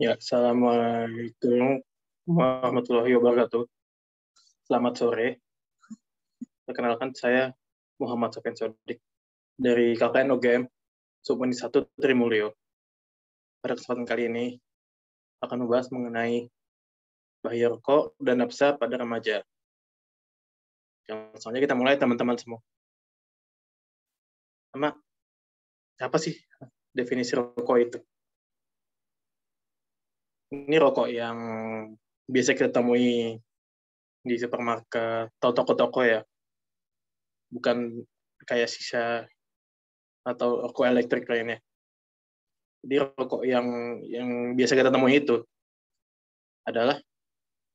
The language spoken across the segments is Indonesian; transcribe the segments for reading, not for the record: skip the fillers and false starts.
Ya, Assalamualaikum warahmatullahi wabarakatuh. Selamat sore. Perkenalkan, saya Muhammad Sofian Sodik dari KKN UGM, Subunit 1 Trimulyo. Pada kesempatan kali ini akan membahas mengenai bahaya rokok dan nafsa pada remaja. Langsung saja kita mulai, teman-teman semua. Sama, apa sih definisi rokok itu? Ini rokok yang biasa kita temui di supermarket atau toko-toko ya. Bukan kayak sisa atau rokok elektrik lainnya. Jadi rokok yang biasa kita temui itu adalah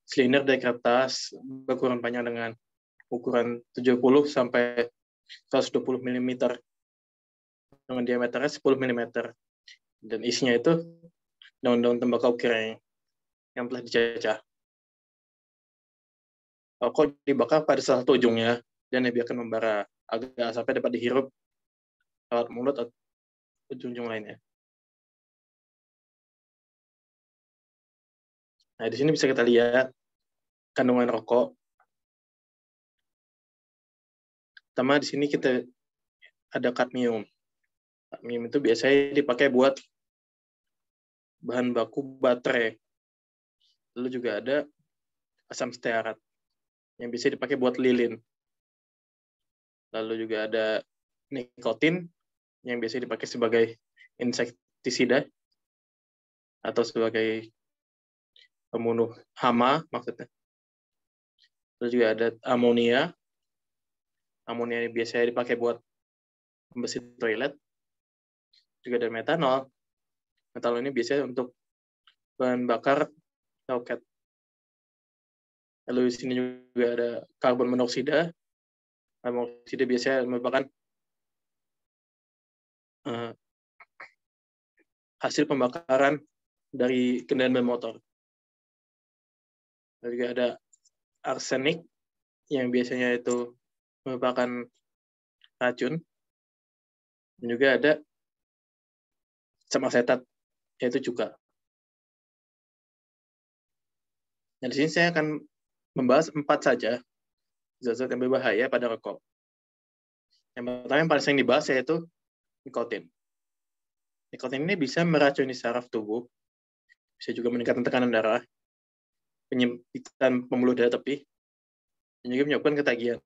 silinder dari kertas berukuran panjang dengan ukuran 70 sampai 120 mm dengan diameternya 10 mm dan isinya itu daun-daun tembakau kering yang telah dicacah. Rokok dibakar pada salah satu ujungnya dan dibiarkan membara agar asapnya dapat dihirup lewat mulut atau ujung-ujung lainnya. Nah, di sini bisa kita lihat kandungan rokok. Pertama di sini kita ada kadmium. Kadmium itu biasanya dipakai buat bahan baku baterai. Lalu juga ada asam stearat yang bisa dipakai buat lilin. Lalu juga ada nikotin yang biasa dipakai sebagai insektisida atau sebagai pembunuh hama maksudnya. Lalu juga ada amonia. Amonia biasanya dipakai buat membersih toilet. Juga ada metanol. Metanol ini biasanya untuk bahan bakar roket. Lalu di sini juga ada karbon monoksida. Karbon monoksida biasanya merupakan hasil pembakaran dari kendaraan bermotor. Lalu juga ada arsenik yang biasanya itu merupakan racun. Dan juga ada asam asetat, yaitu cuka. Nah, di sini saya akan membahas 4 saja zat-zat yang berbahaya pada rokok. Yang pertama yang paling sering dibahas yaitu nikotin. Nikotin ini bisa meracuni saraf tubuh, bisa juga meningkatkan tekanan darah, penyempitan pembuluh darah tepi, dan juga menyebabkan ketagihan.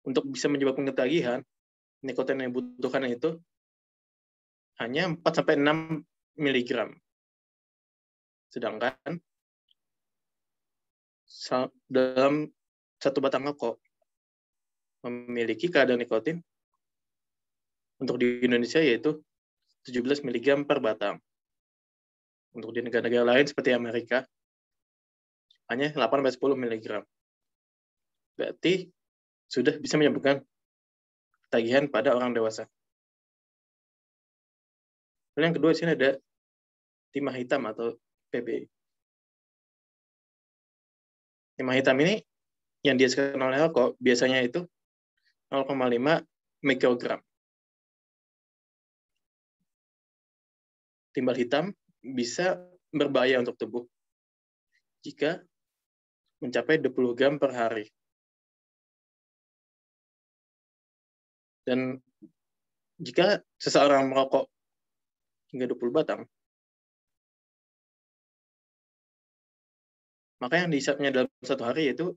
Untuk bisa menyebabkan ketagihan, nikotin yang dibutuhkan itu hanya 4-6 mg. Sedangkan dalam satu batang rokok memiliki kadar nikotin untuk di Indonesia yaitu 17 mg per batang. Untuk di negara-negara lain seperti Amerika hanya 8-10 mg. Berarti sudah bisa menyebabkan ketagihan pada orang dewasa. Dan yang kedua di sini ada timah hitam atau PBI. Timah hitam ini yang dihasilkan oleh rokok biasanya itu 0,5 mikrogram. Timbal hitam bisa berbahaya untuk tubuh jika mencapai 20 gram per hari. Dan jika seseorang merokok hingga 20 batang, maka yang dihisapnya dalam satu hari yaitu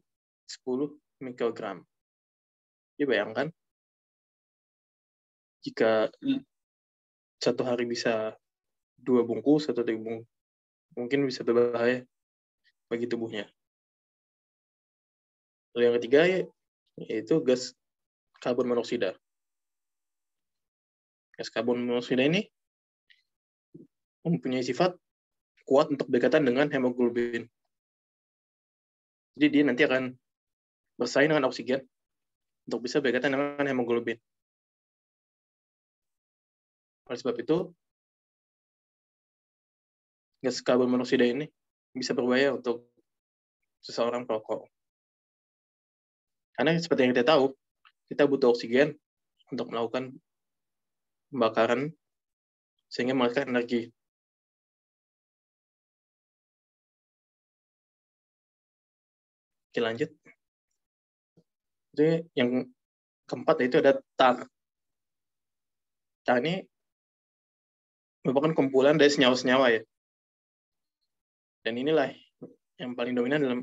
10 mikrogram. Jadi bayangkan, jika satu hari bisa 2 bungkus atau 3 bungkus, mungkin bisa berbahaya bagi tubuhnya. Lalu yang ketiga yaitu gas karbon monoksida. Gas karbon monoksida ini mempunyai sifat kuat untuk berkaitan dengan hemoglobin. Jadi dia nanti akan bersaing dengan oksigen untuk bisa berkaitan dengan hemoglobin. Oleh sebab itu, gas karbon monoksida ini bisa berbahaya untuk seseorang perokok. Karena seperti yang kita tahu, kita butuh oksigen untuk melakukan pembakaran sehingga menghasilkan energi. Oke, lanjut. Jadi yang keempat itu ada tar. Tar ini merupakan kumpulan dari senyawa-senyawa ya. Dan inilah yang paling dominan dalam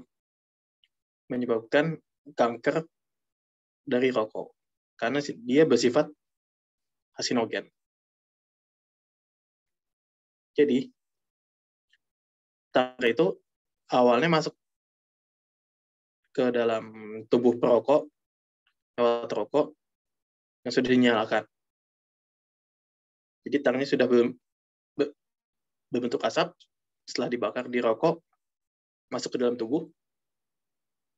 menyebabkan kanker dari rokok. Karena dia bersifat karsinogen. Jadi, tar itu awalnya masuk ke dalam tubuh perokok lewat rokok yang sudah dinyalakan. Jadi tarnya sudah berbentuk asap, setelah dibakar di rokok, masuk ke dalam tubuh,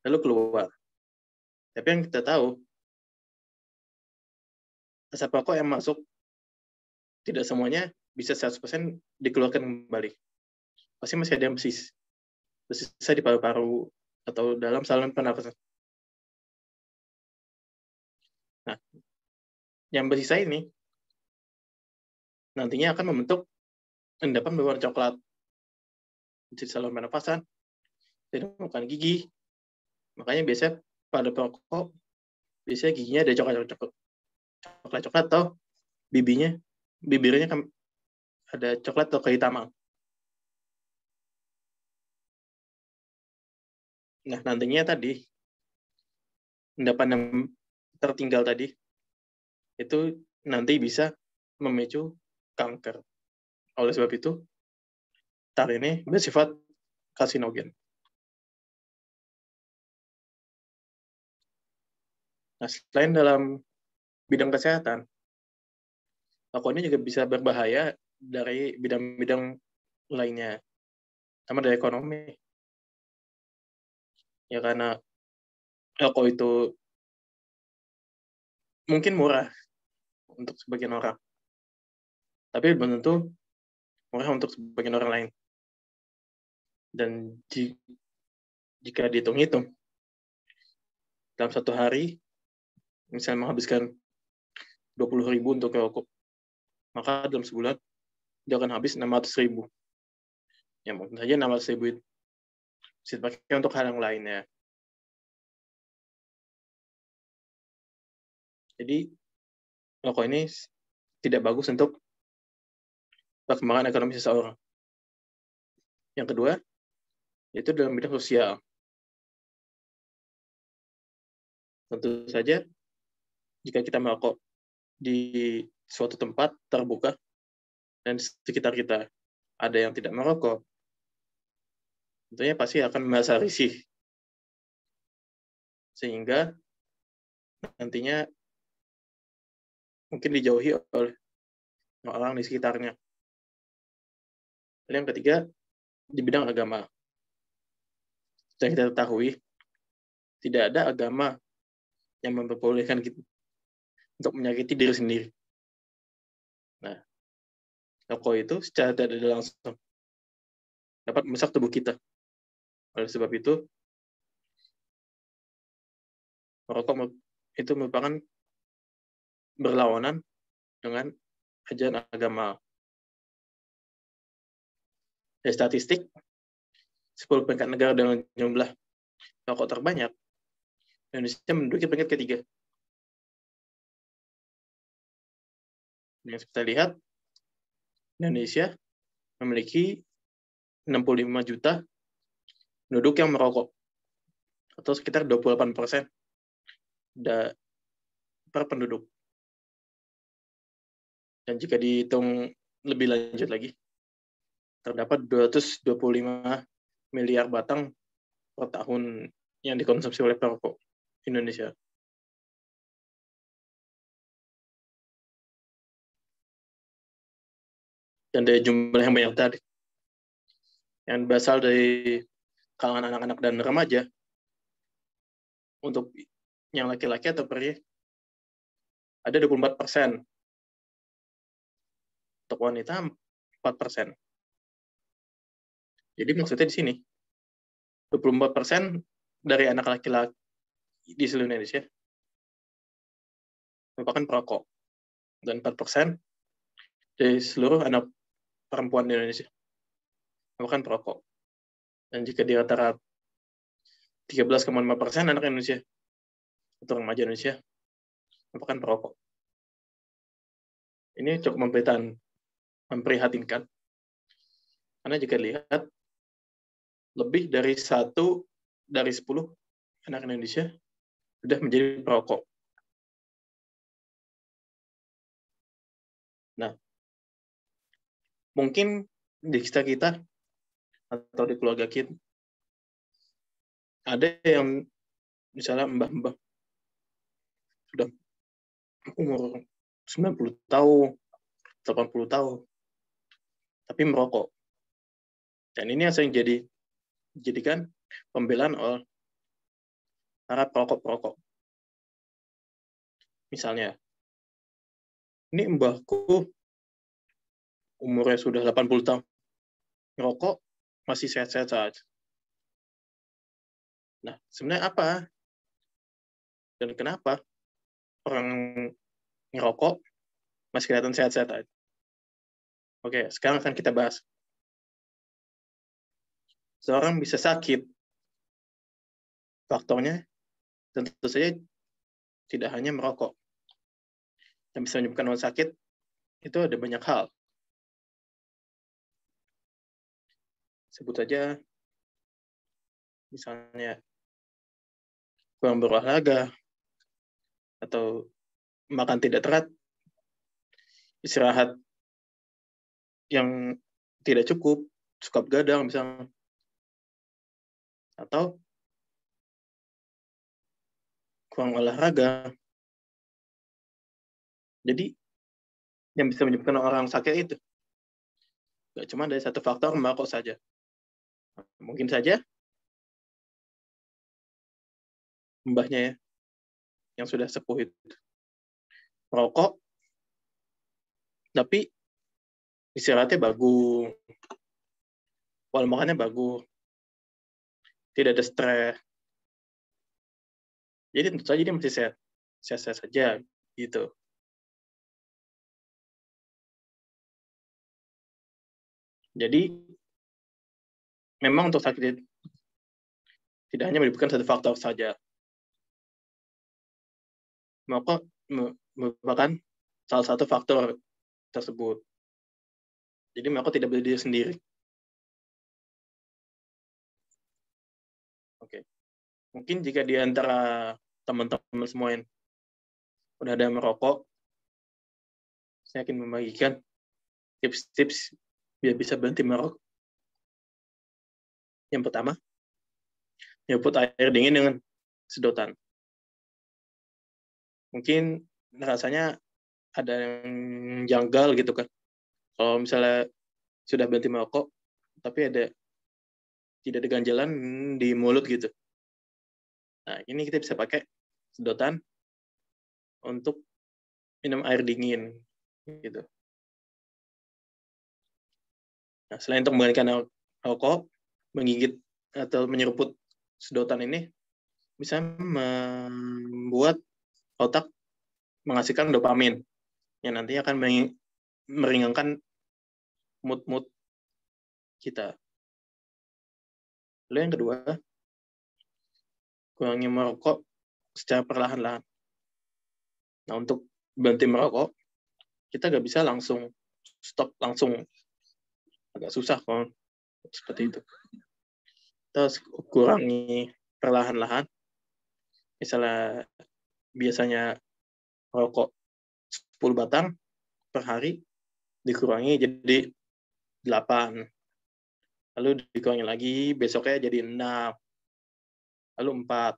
lalu keluar. Tapi yang kita tahu, asap rokok yang masuk tidak semuanya bisa 100% dikeluarkan kembali. Pasti masih ada yang bersisa di paru-paru atau dalam saluran pernafasan. Nah, yang bersisa ini nantinya akan membentuk endapan berwarna coklat di saluran pernafasan, dan bukan gigi. Makanya biasanya pada perokok, biasanya giginya ada coklat-coklat atau bibirnya ada coklat atau kehitaman. Nah, nantinya tadi, endapan yang tertinggal tadi, itu nanti bisa memicu kanker. Oleh sebab itu, tar ini bersifat karsinogen. Nah, selain dalam bidang kesehatan, rokok ini juga bisa berbahaya dari bidang-bidang lainnya, sama dari ekonomi. Ya karena rokok itu mungkin murah untuk sebagian orang, tapi belum tentu murah untuk sebagian orang lain. Dan jika dihitung-hitung, dalam satu hari, misalnya menghabiskan 20.000 untuk rokok, maka dalam sebulan, dia akan habis 600.000. Ya mungkin saja 600.000 itu bisa dipakai untuk hal yang lainnya. Jadi, rokok ini tidak bagus untuk perkembangan ekonomi seseorang. Yang kedua, yaitu dalam bidang sosial. Tentu saja, jika kita merokok di suatu tempat terbuka, dan di sekitar kita ada yang tidak merokok, tentunya pasti akan merasa risih. Sehingga nantinya mungkin dijauhi oleh orang di sekitarnya. Dan yang ketiga, di bidang agama. Yang kita ketahui, tidak ada agama yang memperbolehkan kita untuk menyakiti diri sendiri. Nah, rokok itu secara tidak langsung dapat merusak tubuh kita. Oleh sebab itu, merokok itu merupakan berlawanan dengan ajaran agama. Dari statistik, 10 peringkat negara dengan jumlah rokok terbanyak, Indonesia menduduki peringkat ketiga. Yang kita lihat, Indonesia memiliki 65 juta penduduk yang merokok, atau sekitar 28% per penduduk. Dan jika dihitung lebih lanjut lagi, terdapat 225 miliar batang per tahun yang dikonsumsi oleh perokok Indonesia. Dan dari jumlah yang banyak tadi, yang berasal dari kalangan anak-anak dan remaja, untuk yang laki-laki atau pria, ada 24%. Untuk wanita, 4%. Jadi maksudnya di sini, 24% dari anak laki-laki di seluruh Indonesia merupakan perokok. Dan 4% dari seluruh anak perempuan di Indonesia merupakan perokok. Dan jika di rata-rata 13,5% anak Indonesia atau remaja Indonesia merupakan perokok. Ini cukup memprihatinkan. Karena jika lihat, lebih dari 1 dari 10 anak Indonesia sudah menjadi perokok. Nah, mungkin di sekitar kita atau di keluarga kita ada yang misalnya mbah-mbah sudah umur 90 tahun, 80 tahun, tapi merokok. Dan ini yang sering jadikan pembelaan oleh para perokok-perokok. Misalnya, ini mbahku umurnya sudah 80 tahun, merokok masih sehat-sehat saja. Nah, sebenarnya apa? Dan kenapa orang ngerokok masih kelihatan sehat-sehat aja? Oke, sekarang akan kita bahas. Seorang bisa sakit. Faktornya tentu saja tidak hanya merokok. Yang bisa menyebabkan orang sakit itu ada banyak hal. Sebut saja misalnya kurang berolahraga, atau makan tidak teratur, istirahat yang tidak cukup, suka begadang misalnya, atau kurang olahraga. Jadi yang bisa menyebabkan orang sakit itu nggak cuma dari satu faktor merokok saja. Mungkin saja mbahnya ya, yang sudah sepuh itu merokok, tapi istirahatnya bagus, pola makannya bagus, tidak ada stres. Jadi tentu saja dia masih sehat saja gitu. Jadi memang untuk sakit tidak hanya melibatkan satu faktor saja. Merokok merupakan salah satu faktor tersebut. Jadi merokok tidak berdiri sendiri. Oke. Mungkin jika di antara teman-teman semua yang udah ada merokok, saya akan membagikan tips-tips biar bisa berhenti merokok. Yang pertama, nyeruput air dingin dengan sedotan. Mungkin rasanya ada yang janggal gitu kan. Kalau misalnya sudah berhenti merokok, tapi tidak ada ganjalan di mulut gitu. Nah, ini kita bisa pakai sedotan untuk minum air dingin gitu. Nah, selain untuk mengalihkan rokok, menggigit atau menyeruput sedotan ini bisa membuat otak menghasilkan dopamin yang nantinya akan meringankan mood kita. Lalu yang kedua, kurangi merokok secara perlahan-lahan. Nah, untuk berhenti merokok, kita nggak bisa langsung stop langsung. Agak susah kalau seperti itu. Terus kurangi perlahan-lahan. Misalnya biasanya rokok 10 batang per hari, dikurangi jadi 8. Lalu dikurangi lagi, besoknya jadi 6. Lalu 4.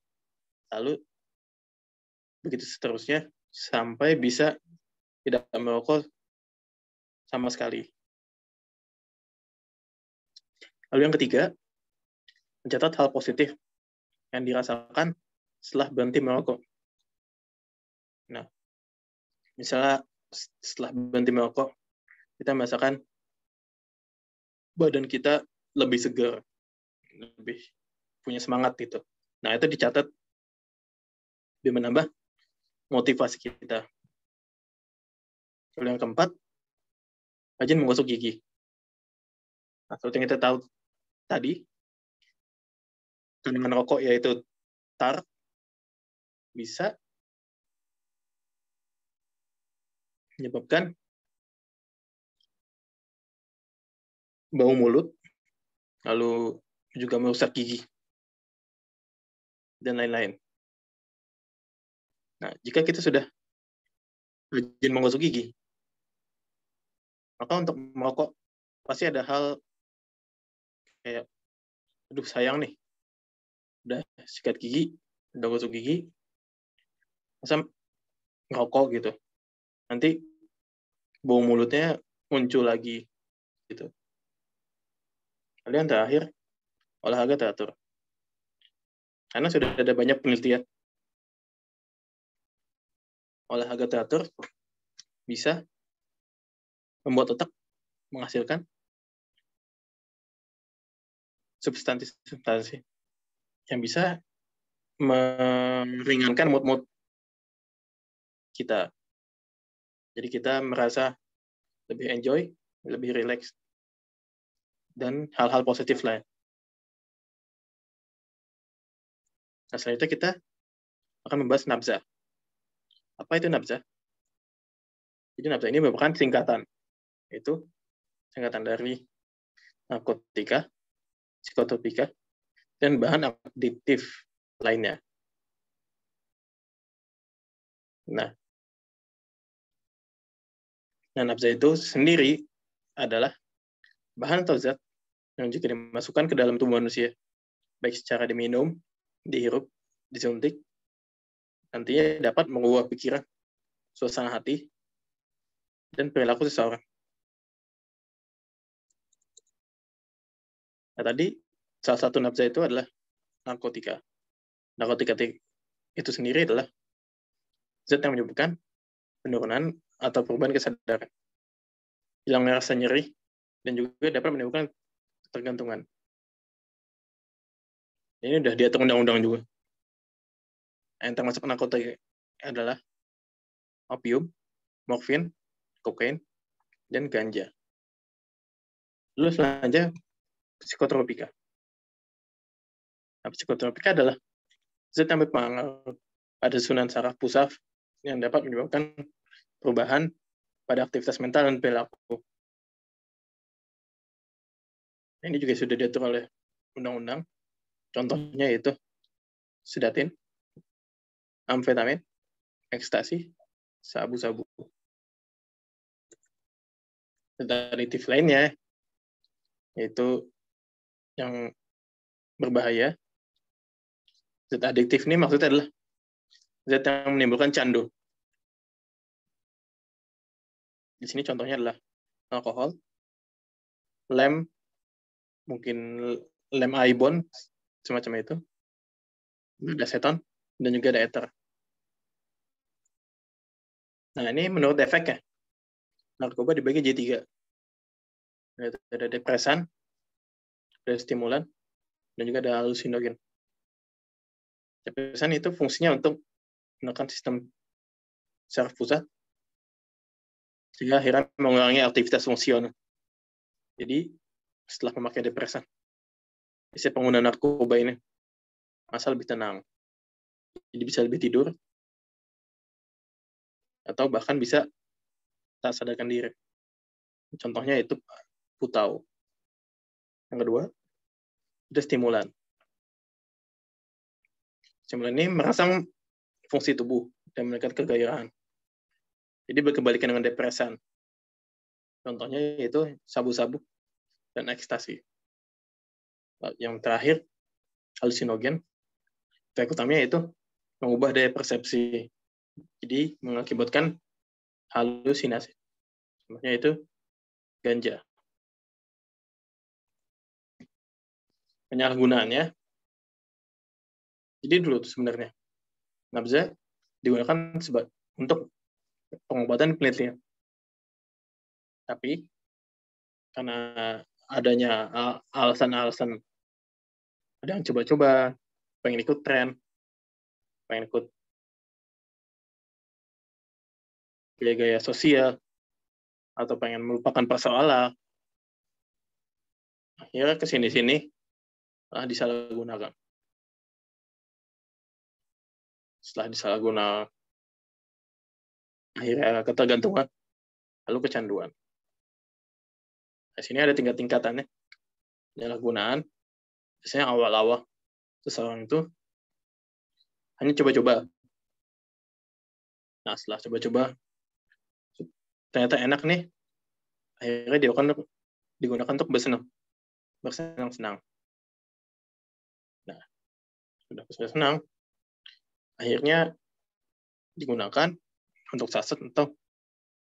Lalu begitu seterusnya sampai bisa tidak merokok sama sekali. Lalu yang ketiga, mencatat hal positif yang dirasakan setelah berhenti merokok. Nah, misalnya setelah berhenti merokok, kita merasakan badan kita lebih segar, lebih punya semangat gitu. Nah, itu dicatat biar menambah motivasi kita. Lalu yang keempat, rajin menggosok gigi. Nah, seperti yang kita tahu tadi, kandungan rokok yaitu tar bisa menyebabkan bau mulut, lalu juga merusak gigi, dan lain-lain. Nah, jika kita sudah rajin menggosok gigi, maka untuk merokok pasti ada hal kayak, aduh sayang nih, udah sikat gigi, udah gosok gigi, masa ngerokok gitu. Nanti bau mulutnya muncul lagi gitu. Lalu yang terakhir, olahraga teratur. Karena sudah ada banyak penelitian, olahraga teratur bisa membuat otak menghasilkan substansi yang bisa meringankan mood kita. Jadi kita merasa lebih enjoy, lebih relax, dan hal-hal positif lain. Nah, selanjutnya kita akan membahas nabza. Apa itu nabza? Jadi nabza ini merupakan singkatan, yaitu singkatan dari narkotika, psikotropika, dan bahan adiktif lainnya. Nah, nabza itu sendiri adalah bahan atau zat yang jika dimasukkan ke dalam tubuh manusia, baik secara diminum, dihirup, disuntik, nantinya dapat mengubah pikiran, suasana hati, dan perilaku seseorang. Nah, tadi salah satu nabza itu adalah narkotika. Narkotika itu sendiri adalah zat yang menyebabkan penurunan atau perubahan kesadaran, hilangnya rasa nyeri, dan juga dapat menimbulkan ketergantungan. Ini udah diatur undang-undang juga. Yang termasuk narkotika adalah opium, morfin, kokain, dan ganja. Lalu selanjutnya psikotropika. Nah, psikotropika adalah zat yang berpengaruh pada susunan saraf pusat yang dapat menyebabkan perubahan pada aktivitas mental dan perilaku. Ini juga sudah diatur oleh undang-undang. Contohnya yaitu sedatin, amfetamin, ekstasi, sabu-sabu. Zat adiktif lainnya yaitu yang berbahaya. Zat adiktif ini maksudnya adalah zat yang menimbulkan candu. Di sini contohnya adalah alkohol, lem, mungkin lem ibon, semacam itu, ada seton, dan juga ada ether. Nah, ini menurut efeknya, narkoba dibagi jadi 3. Ada depresan, ada stimulan, dan juga ada halusinogen. Depresan itu fungsinya untuk menekan sistem saraf pusat, sehingga akhirnya mengurangi aktivitas fungsional. Jadi, setelah memakai depresan, si pengguna narkoba ini masa lebih tenang. Jadi bisa lebih tidur, atau bahkan bisa tak sadarkan diri. Contohnya itu putau. Yang kedua, ada stimulan. Stimulan ini merangsang fungsi tubuh dan meningkatkan kegairahan. Jadi berkebalikan dengan depresan. Contohnya yaitu sabu-sabu dan ekstasi. Yang terakhir, halusinogen. Efek utamanya yaitu mengubah daya persepsi. Jadi mengakibatkan halusinasi. Contohnya itu ganja. Penyalahgunaannya, jadi dulu tuh sebenarnya nabza digunakan untuk pengobatan penelitian. Tapi karena adanya alasan-alasan, ada yang coba-coba, pengen ikut tren, pengen ikut gaya-gaya sosial, atau pengen melupakan persoalan, akhirnya kesini-sini disalahgunakan. Setelah disalahgunakan, akhirnya ketergantungan, lalu kecanduan. Di sini ada tingkat-tingkatannya. Penyalahgunaan, biasanya awal-awal seseorang itu hanya coba-coba. Nah, setelah coba-coba, ternyata enak nih, akhirnya dia akan digunakan untuk bersenang-senang. Nah, sudah bersenang, akhirnya digunakan untuk saset atau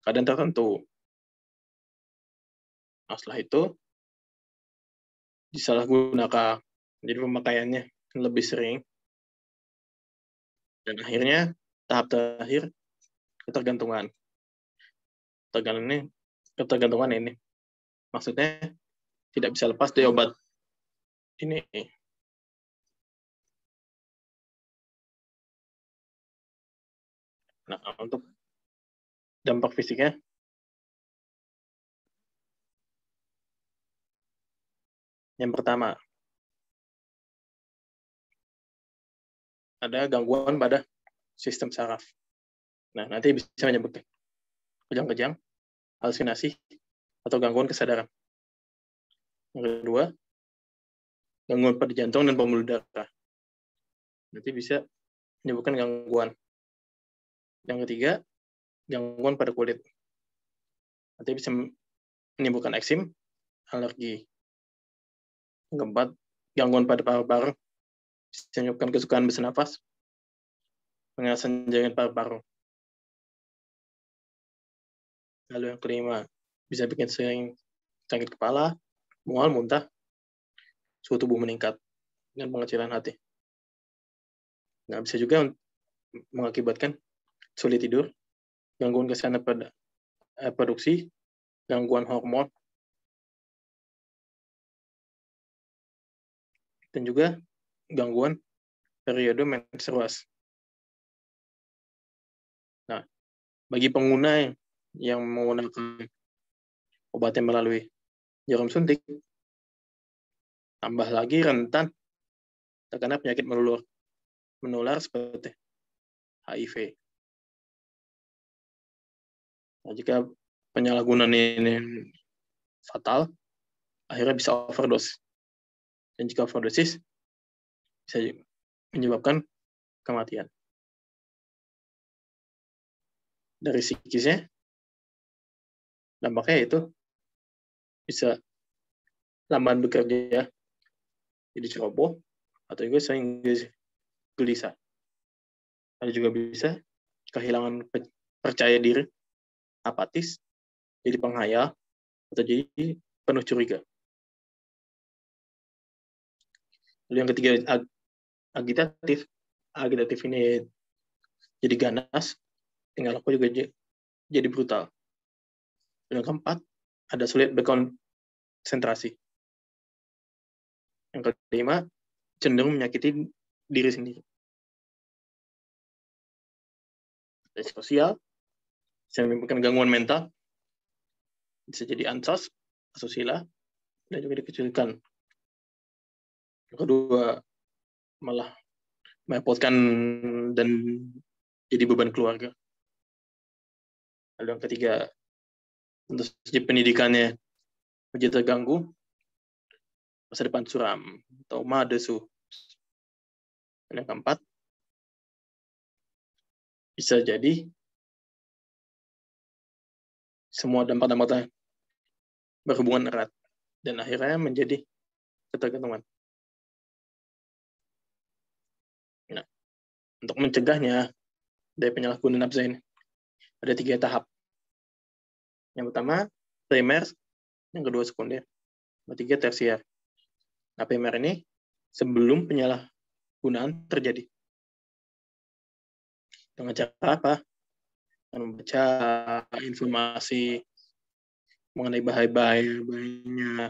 keadaan tertentu. Nah, setelah itu disalahgunakan, jadi pemakaiannya lebih sering, dan akhirnya tahap terakhir ketergantungan. Ketergantungan ini maksudnya tidak bisa lepas dari obat ini. Nah, untuk dampak fisiknya, yang pertama, ada gangguan pada sistem saraf. Nah, nanti bisa menyebabkan kejang-kejang, halusinasi, atau gangguan kesadaran. Yang kedua, gangguan pada jantung dan pembuluh darah. Nanti bisa menyebabkan gangguan. Yang ketiga, gangguan pada kulit. Nanti bisa menimbulkan eksim, alergi. Yang keempat, gangguan pada paru-paru, bisa menyebabkan kesukaan bernapas, pengerasan jaringan paru-paru. Lalu yang kelima, bisa bikin sering sakit kepala, mual, muntah, suhu tubuh meningkat, dan pengecilan hati. Nah, bisa juga mengakibatkan sulit tidur, gangguan kesehatan pada reproduksi, gangguan hormon, dan juga gangguan periode menstruasi. Nah, bagi pengguna yang menggunakan obatnya melalui jarum suntik, tambah lagi rentan terkena penyakit menular seperti HIV. Nah, jika penyalahgunaan ini fatal, akhirnya bisa overdose. Dan jika overdosis, bisa menyebabkan kematian. Dari psikisnya, dampaknya itu bisa lamban bekerja, jadi ceroboh, atau juga sering gelisah. Ada juga bisa kehilangan percaya diri, apatis, jadi penghayal, atau jadi penuh curiga. Lalu yang ketiga, agitatif. Agitatif ini jadi ganas, tinggal aku juga jadi brutal. Dan yang keempat, ada sulit berkonsentrasi. Yang kelima, cenderung menyakiti diri sendiri. Dari sosial, bisa menimbulkan gangguan mental, bisa jadi ansos, asusila, dan juga dikecilkan. Yang kedua, malah merepotkan dan jadi beban keluarga. Lalu yang ketiga, tentu saja pendidikannya menjadi terganggu, masa depan suram, atau madesu. Dan yang keempat, bisa jadi semua dampak-dampaknya berhubungan erat, dan akhirnya menjadi ketergantungan. Nah, untuk mencegahnya dari penyalahgunaan nafsu ini, ada 3 tahap. Yang pertama, primer, yang kedua sekunder, yang ketiga tersier. Nah, primer ini sebelum penyalahgunaan terjadi. Dengan cara apa? Dengan membaca informasi mengenai bahaya-bahayanya,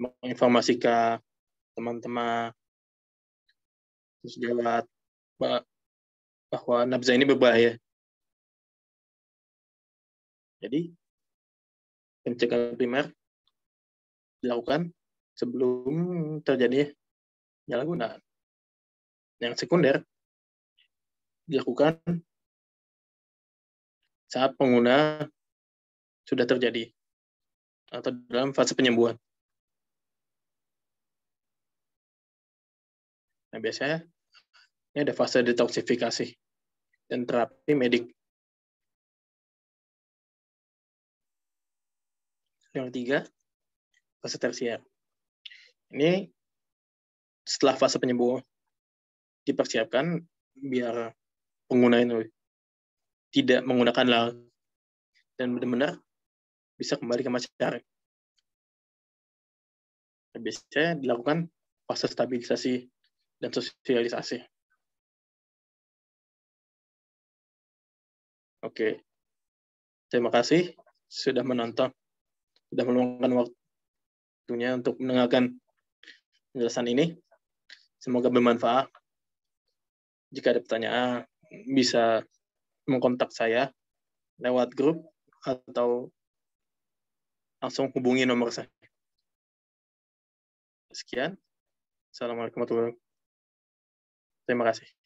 menginformasikan teman-teman, terus lewat bahwa nafsu ini berbahaya. Jadi, pencegahan primer dilakukan sebelum terjadi penyalahgunaan. Yang sekunder dilakukan saat pengguna sudah terjadi atau dalam fase penyembuhan. Nah, biasanya ini ada fase detoksifikasi dan terapi medik. Yang ketiga, fase tersier. Ini setelah fase penyembuhan dipersiapkan biar pengguna itu tidak menggunakan larang dan benar-benar bisa kembali ke masyarakat. Biasanya dilakukan fase stabilisasi dan sosialisasi. Oke, terima kasih sudah menonton, sudah meluangkan waktunya untuk mendengarkan penjelasan ini. Semoga bermanfaat. Jika ada pertanyaan, bisa mengkontak saya lewat grup atau langsung hubungi nomor saya. Sekian. Assalamualaikum warahmatullahi wabarakatuh. Terima kasih.